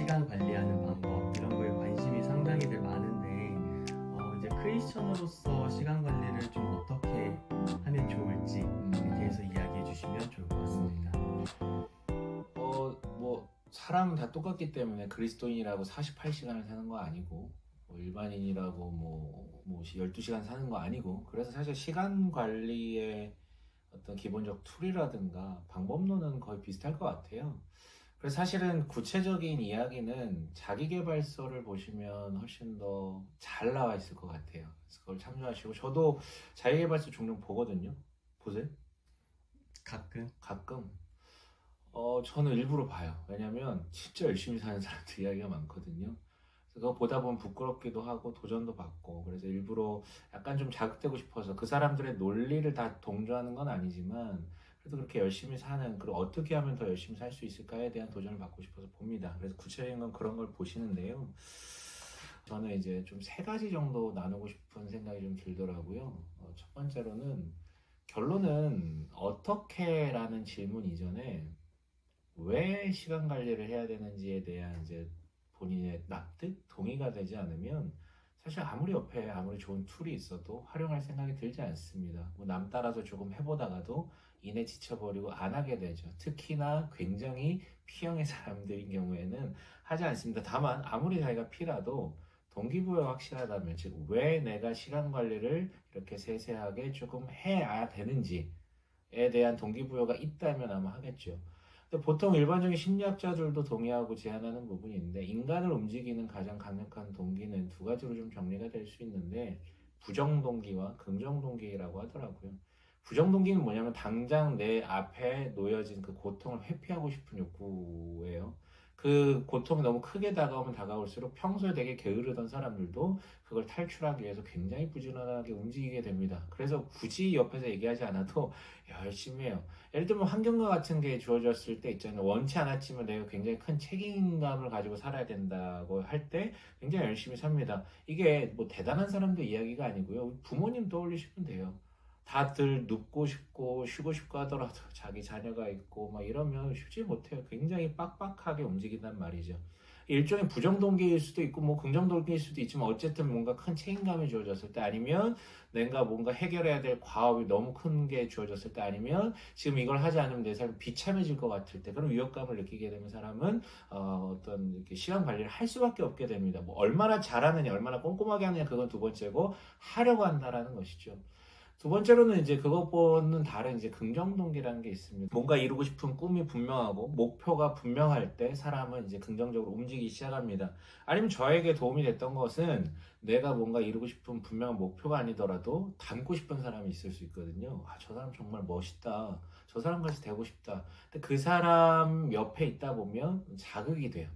시간 관리하는 방법 이런 거에 관심이 상당히들 많은데 이제 크리스천으로서 시간 관리를 좀 어떻게 하면 좋을지에 대해서 이야기해 주시면 좋을 것 같습니다. 사람은 다 똑같기 때문에 그리스도인이라고 48시간을 사는 거 아니고 일반인이라고 12시간 사는 거 아니고, 그래서 사실 시간 관리의 어떤 기본적 툴이라든가 방법론은 거의 비슷할 것 같아요. 그래서 사실은 구체적인 이야기는 자기계발서를 보시면 훨씬 더 잘 나와 있을 것 같아요. 그래서 그걸 참조하시고, 저도 자기계발서 종종 보거든요. 보세요? 가끔. 저는 일부러 봐요. 왜냐면 진짜 열심히 사는 사람들 이야기가 많거든요. 그래서 그거 보다 보면 부끄럽기도 하고 도전도 받고, 그래서 일부러 약간 좀 자극되고 싶어서, 그 사람들의 논리를 다 동조하는 건 아니지만 그래도 그렇게 열심히 사는, 그리고 어떻게 하면 더 열심히 살 수 있을까에 대한 도전을 받고 싶어서 봅니다. 그래서 구체적인 건 그런 걸 보시는데요. 저는 이제 좀 세 가지 정도 나누고 싶은 생각이 좀 들더라고요. 첫 번째로는, 결론은 어떻게라는 질문 이전에 왜 시간 관리를 해야 되는지에 대한 이제 본인의 납득, 동의가 되지 않으면 사실 아무리 옆에 아무리 좋은 툴이 있어도 활용할 생각이 들지 않습니다. 남 따라서 조금 해보다가도 이내 지쳐버리고 안 하게 되죠. 특히나 굉장히 P형의 사람들인 경우에는 하지 않습니다. 다만 아무리 자기가 P라도 동기부여가 확실하다면, 즉 왜 내가 시간 관리를 이렇게 세세하게 조금 해야 되는지에 대한 동기부여가 있다면 아마 하겠죠. 근데 보통 일반적인 심리학자들도 동의하고 제안하는 부분이 있는데, 인간을 움직이는 가장 강력한 동기는 두 가지로 좀 정리가 될 수 있는데, 부정 동기와 긍정 동기라고 하더라고요. 부정 동기는 뭐냐면 당장 내 앞에 놓여진 그 고통을 회피하고 싶은 욕구예요. 그 고통이 너무 크게 다가오면 다가올수록 평소에 되게 게으르던 사람들도 그걸 탈출하기 위해서 굉장히 부지런하게 움직이게 됩니다. 그래서 굳이 옆에서 얘기하지 않아도 열심히 해요. 예를 들면 환경과 같은 게 주어졌을 때 있잖아요. 원치 않았지만 내가 굉장히 큰 책임감을 가지고 살아야 된다고 할 때 굉장히 열심히 삽니다. 이게 뭐 대단한 사람들 이야기가 아니고요. 부모님 떠올리시면 돼요. 다들 눕고 싶고 쉬고 싶고 하더라도 자기 자녀가 있고 막 이러면 쉬지 못해요. 굉장히 빡빡하게 움직인단 말이죠. 일종의 부정 동기일 수도 있고 뭐 긍정 동기일 수도 있지만, 어쨌든 뭔가 큰 책임감이 주어졌을 때, 아니면 내가 뭔가 해결해야 될 과업이 너무 큰 게 주어졌을 때, 아니면 지금 이걸 하지 않으면 내 삶이 비참해질 것 같을 때, 그런 위협감을 느끼게 되면 사람은 어떤 이렇게 시간 관리를 할 수밖에 없게 됩니다. 뭐 얼마나 잘하느냐, 얼마나 꼼꼼하게 하느냐, 그건 두 번째고, 하려고 한다라는 것이죠. 두 번째로는 이제 그것보다는 다른 이제 긍정 동기라는 게 있습니다. 뭔가 이루고 싶은 꿈이 분명하고 목표가 분명할 때 사람은 이제 긍정적으로 움직이기 시작합니다. 아니면 저에게 도움이 됐던 것은, 내가 뭔가 이루고 싶은 분명한 목표가 아니더라도 닮고 싶은 사람이 있을 수 있거든요. 저 사람 정말 멋있다. 저 사람같이 되고 싶다. 근데 그 사람 옆에 있다 보면 자극이 돼요.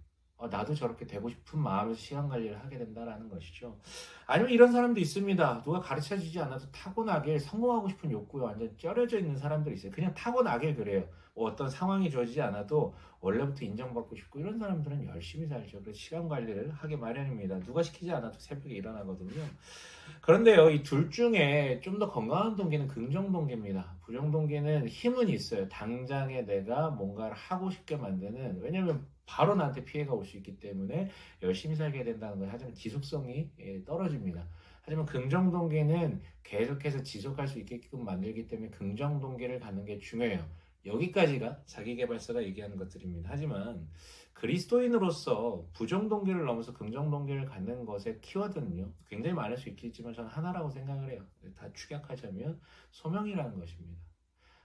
나도 저렇게 되고 싶은 마음에서 시간 관리를 하게 된다라는 것이죠. 아니면 이런 사람도 있습니다. 누가 가르쳐 주지 않아도 타고나게 성공하고 싶은 욕구에 완전 쩔어져 있는 사람들이 있어요. 그냥 타고나게 그래요. 뭐 어떤 상황이 주어지지 않아도 원래부터 인정받고 싶고, 이런 사람들은 열심히 살죠. 그래서 시간 관리를 하게 마련입니다. 누가 시키지 않아도 새벽에 일어나거든요. 그런데요, 이 둘 중에 좀 더 건강한 동기는 긍정 동기입니다. 부정 동기는 힘은 있어요. 당장에 내가 뭔가를 하고 싶게 만드는, 왜냐면 바로 나한테 피해가 올 수 있기 때문에 열심히 살게 된다는 거예요. 하지만 지속성이 떨어집니다. 하지만 긍정 동기는 계속해서 지속할 수 있게끔 만들기 때문에 긍정 동기를 갖는 게 중요해요. 여기까지가 자기계발서가 얘기하는 것들입니다. 하지만 그리스도인으로서 부정 동기를 넘어서 긍정 동기를 갖는 것의 키워드는요, 굉장히 많을 수 있겠지만 저는 하나라고 생각을 해요. 다 축약하자면 소명이라는 것입니다.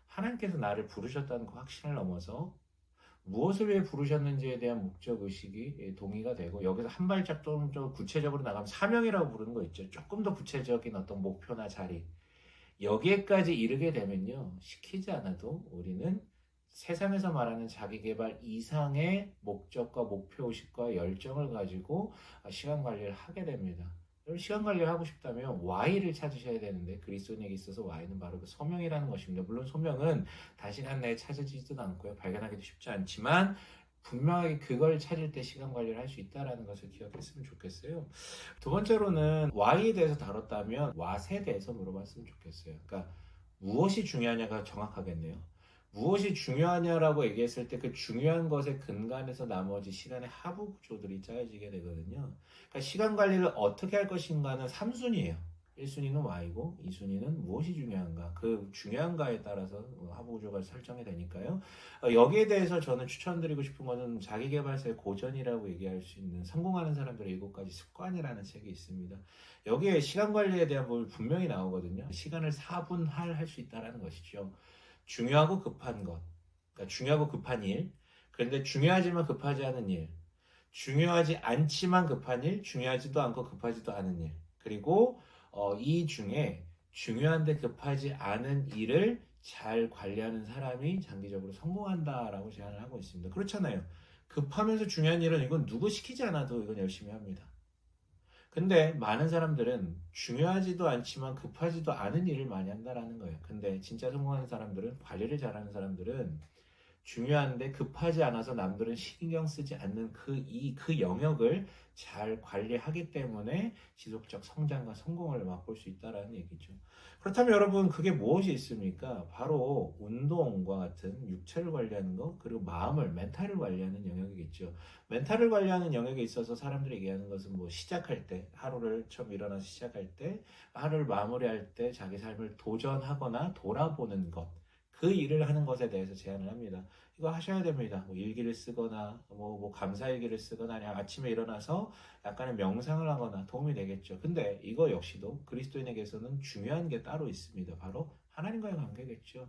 하나님께서 나를 부르셨다는 그 확신을 넘어서 무엇을 위해 부르셨는지에 대한 목적 의식이 동의가 되고, 여기서 한 발짝 좀 구체적으로 나가면 사명이라고 부르는 거 있죠. 조금 더 구체적인 어떤 목표나 자리, 여기에까지 이르게 되면요, 시키지 않아도 우리는 세상에서 말하는 자기계발 이상의 목적과 목표의식과 열정을 가지고 시간 관리를 하게 됩니다. 여러분, 시간 관리를 하고 싶다면 Y를 찾으셔야 되는데, 그리스도인에게 있어서 Y는 바로 그 소명이라는 것입니다. 물론 소명은 단시간 내에 찾아지지도 않고요, 발견하기도 쉽지 않지만 분명하게 그걸 찾을 때 시간 관리를 할 수 있다는 것을 기억했으면 좋겠어요. 두 번째로는 Y에 대해서 다뤘다면 What에 대해서 물어봤으면 좋겠어요. 그러니까 무엇이 중요하냐가 정확하겠네요. 무엇이 중요하냐라고 얘기했을 때 그 중요한 것에 근간해서 나머지 시간의 하부 구조들이 짜여지게 되거든요. 그러니까 시간 관리를 어떻게 할 것인가는 3순위예요. 1순위는 Y고 2순위는 무엇이 중요한가, 그 중요한가에 따라서 하부 구조가 설정이 되니까요. 여기에 대해서 저는 추천드리고 싶은 것은 자기계발서의 고전이라고 얘기할 수 있는 성공하는 사람들의 7가지 습관이라는 책이 있습니다. 여기에 시간 관리에 대한 부분이 분명히 나오거든요. 시간을 4분할 할 수 있다는 것이죠. 중요하고 급한 것, 그러니까 중요하고 급한 일, 그런데 중요하지만 급하지 않은 일, 중요하지 않지만 급한 일, 중요하지도 않고 급하지도 않은 일, 그리고 이 중에 중요한데 급하지 않은 일을 잘 관리하는 사람이 장기적으로 성공한다라고 제안을 하고 있습니다. 그렇잖아요. 급하면서 중요한 일은 이건 누구 시키지 않아도 이건 열심히 합니다. 근데 많은 사람들은 중요하지도 않지만 급하지도 않은 일을 많이 한다라는 거예요. 근데 진짜 성공하는 사람들은, 관리를 잘하는 사람들은 중요한데 급하지 않아서 남들은 신경 쓰지 않는 그 영역을 잘 관리하기 때문에 지속적 성장과 성공을 맛볼 수 있다는 얘기죠. 그렇다면 여러분, 그게 무엇이 있습니까? 바로 운동과 같은 육체를 관리하는 것, 그리고 마음을, 멘탈을 관리하는 영역이겠죠. 멘탈을 관리하는 영역에 있어서 사람들이 얘기하는 것은 뭐 시작할 때, 하루를 처음 일어나서 시작할 때, 하루를 마무리할 때 자기 삶을 도전하거나 돌아보는 것, 그 일을 하는 것에 대해서 제안을 합니다. 이거 하셔야 됩니다. 뭐 일기를 쓰거나 뭐 감사일기를 쓰거나, 아니면 아침에 일어나서 약간의 명상을 하거나 도움이 되겠죠. 근데 이거 역시도 그리스도인에게서는 중요한 게 따로 있습니다. 바로 하나님과의 관계겠죠.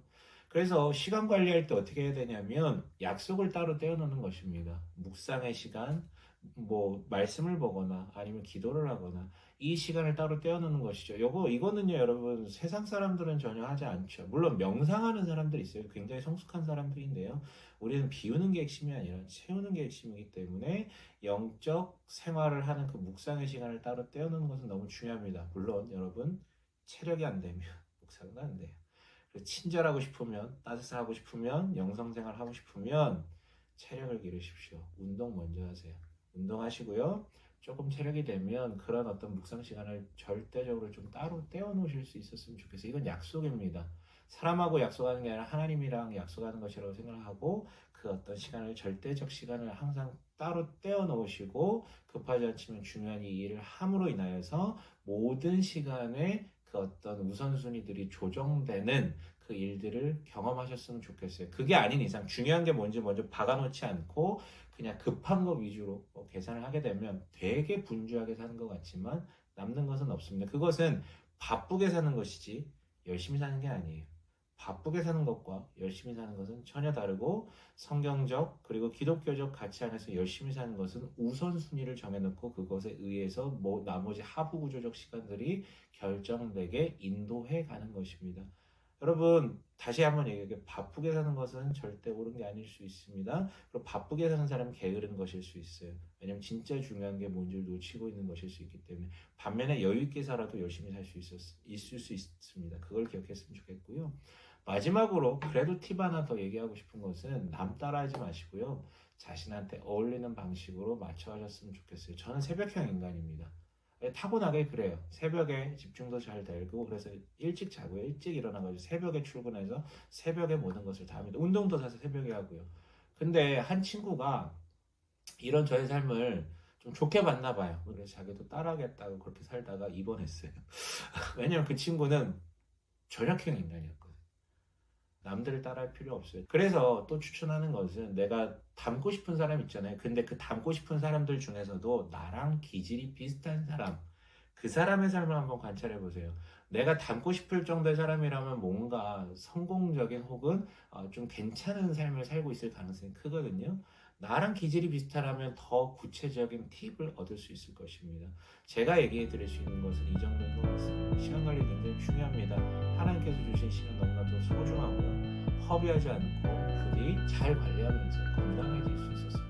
그래서 시간 관리할 때 어떻게 해야 되냐면 약속을 따로 떼어놓는 것입니다. 묵상의 시간, 뭐 말씀을 보거나 아니면 기도를 하거나, 이 시간을 따로 떼어놓는 것이죠. 이거는요, 여러분, 세상 사람들은 전혀 하지 않죠. 물론 명상하는 사람들이 있어요. 굉장히 성숙한 사람들인데요. 우리는 비우는 게 핵심이 아니라 채우는 게 핵심이기 때문에 영적 생활을 하는 그 묵상의 시간을 따로 떼어놓는 것은 너무 중요합니다. 물론 여러분, 체력이 안 되면 묵상도 안 돼요. 친절하고 싶으면, 따뜻하고 싶으면, 영성생활 하고 싶으면 체력을 기르십시오. 운동 먼저 하세요. 운동하시고요. 조금 체력이 되면 그런 어떤 묵상 시간을 절대적으로 좀 따로 떼어 놓으실 수 있었으면 좋겠어요. 이건 약속입니다. 사람하고 약속하는 게 아니라 하나님이랑 약속하는 것이라고 생각하고, 그 어떤 시간을, 절대적 시간을 항상 따로 떼어 놓으시고, 급하지 않지만 중요한 이 일을 함으로 인하여서 모든 시간에 그 어떤 우선순위들이 조정되는 그 일들을 경험하셨으면 좋겠어요. 그게 아닌 이상 중요한 게 뭔지 먼저 박아놓지 않고 그냥 급한 거 위주로 계산을 하게 되면 되게 분주하게 사는 것 같지만 남는 것은 없습니다. 그것은 바쁘게 사는 것이지 열심히 사는 게 아니에요. 바쁘게 사는 것과 열심히 사는 것은 전혀 다르고, 성경적 그리고 기독교적 가치 안에서 열심히 사는 것은 우선순위를 정해놓고 그것에 의해서 뭐 나머지 하부 구조적 시간들이 결정되게 인도해 가는 것입니다. 여러분, 다시 한번 얘기할게요. 바쁘게 사는 것은 절대 옳은 게 아닐 수 있습니다. 그리고 바쁘게 사는 사람은 게으른 것일 수 있어요. 왜냐면 진짜 중요한 게 뭔지를 놓치고 있는 것일 수 있기 때문에. 반면에 여유 있게 살아도 열심히 살 수 있을 수 있습니다. 그걸 기억했으면 좋겠고요. 마지막으로 그래도 팁 하나 더 얘기하고 싶은 것은, 남 따라하지 마시고요. 자신한테 어울리는 방식으로 맞춰가셨으면 좋겠어요. 저는 새벽형 인간입니다. 타고나게 그래요. 새벽에 집중도 잘 되고, 그래서 일찍 자고요. 일찍 일어나가지고 새벽에 출근해서 새벽에 모든 것을 다 합니다. 운동도 사실 새벽에 하고요. 근데 한 친구가 이런 저의 삶을 좀 좋게 봤나 봐요. 그래서 자기도 따라하겠다고 그렇게 살다가 입원했어요. 왜냐면 그 친구는 저녁형 인간이었거든요. 남들을 따라할 필요 없어요. 그래서 또 추천하는 것은, 내가 닮고 싶은 사람 있잖아요. 근데 그 닮고 싶은 사람들 중에서도 나랑 기질이 비슷한 사람, 그 사람의 삶을 한번 관찰해 보세요. 내가 닮고 싶을 정도의 사람이라면 뭔가 성공적인 혹은 좀 괜찮은 삶을 살고 있을 가능성이 크거든요. 나랑 기질이 비슷하다면 더 구체적인 팁을 얻을 수 있을 것입니다. 제가 얘기해 드릴 수 있는 것은 이 정도인 것 같습니다. 시간 관리 굉장히 중요합니다. 하나님께서 주신 시간 너무나도 소중하고요. 허비하지 않고 부디 잘 관리하면서 건강해질 수 있었습니다.